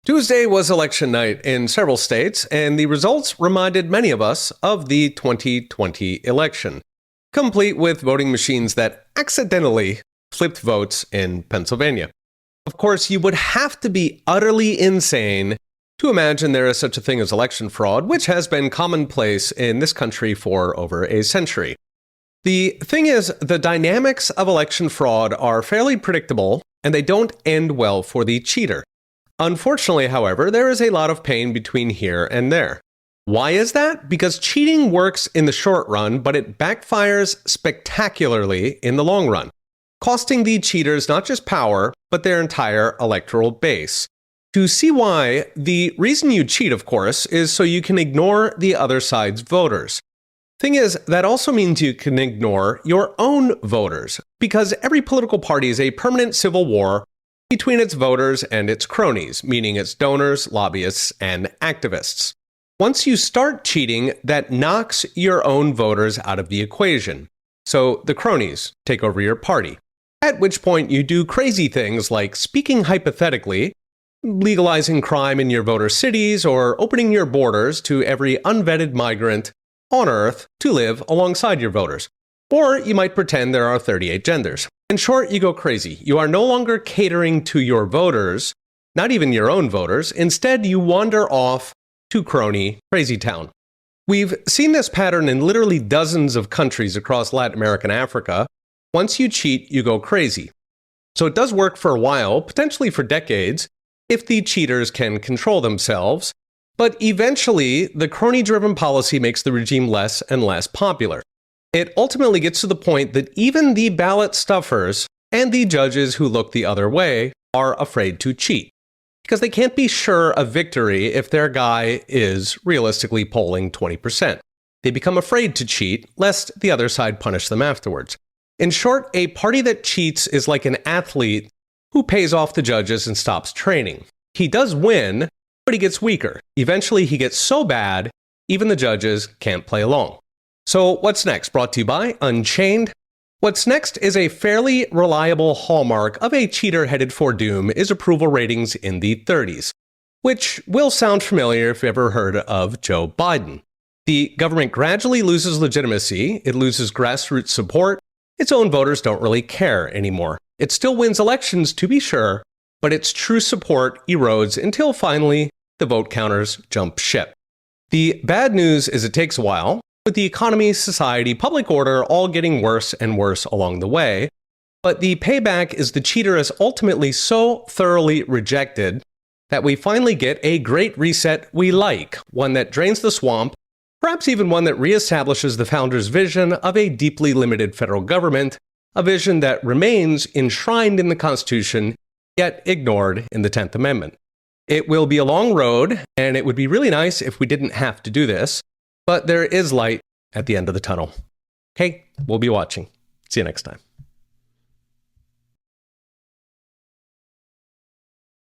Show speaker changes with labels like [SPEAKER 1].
[SPEAKER 1] Tuesday was election night in several states, and the results reminded many of us of the 2020 election, complete with voting machines that accidentally flipped votes in Pennsylvania. Of course, you would have to be utterly insane to imagine there is such a thing as election fraud, which has been commonplace in this country for over a century. The thing is, the dynamics of election fraud are fairly predictable, and they don't end well for the cheater. Unfortunately, however, there is a lot of pain between here and there. Why is that? Because cheating works in the short run, but it backfires spectacularly in the long run, costing the cheaters not just power, but their entire electoral base. To see why, the reason you cheat, of course, is so you can ignore the other side's voters. Thing is, that also means you can ignore your own voters, because every political party is a permanent civil war between its voters and its cronies, meaning its donors, lobbyists, and activists. Once you start cheating, that knocks your own voters out of the equation. So the cronies take over your party. At which point you do crazy things like speaking hypothetically, legalizing crime in your voter cities, or opening your borders to every unvetted migrant on Earth to live alongside your voters. Or you might pretend there are 38 genders. In short, you go crazy. You are no longer catering to your voters, not even your own voters. Instead, you wander off to crony crazy town. We've seen this pattern in literally dozens of countries across Latin America and Africa. Once you cheat, you go crazy. So it does work for a while, potentially for decades, if the cheaters can control themselves. But eventually, the crony-driven policy makes the regime less and less popular. It ultimately gets to the point that even the ballot stuffers and the judges who look the other way are afraid to cheat, because they can't be sure of victory if their guy is realistically polling 20%. They become afraid to cheat, lest the other side punish them afterwards. In short, a party that cheats is like an athlete who pays off the judges and stops training. He does win, but he gets weaker. Eventually, he gets so bad, even the judges can't play along. So what's next? Brought to you by Unchained. What's next is a fairly reliable hallmark of a cheater headed for doom is approval ratings in the 30s, which will sound familiar if you've ever heard of Joe Biden. The government gradually loses legitimacy, it loses grassroots support, its own voters don't really care anymore. It still wins elections, to be sure, but its true support erodes until finally the vote counters jump ship. The bad news is it takes a while, with the economy, society, public order all getting worse and worse along the way. But the payback is the cheater is ultimately so thoroughly rejected that we finally get a great reset we like, one that drains the swamp, perhaps even one that reestablishes the founders' vision of a deeply limited federal government, a vision that remains enshrined in the Constitution, yet ignored in the 10th Amendment. It will be a long road, and it would be really nice if we didn't have to do this. But there is light at the end of the tunnel. Okay, we'll be watching. See you next time.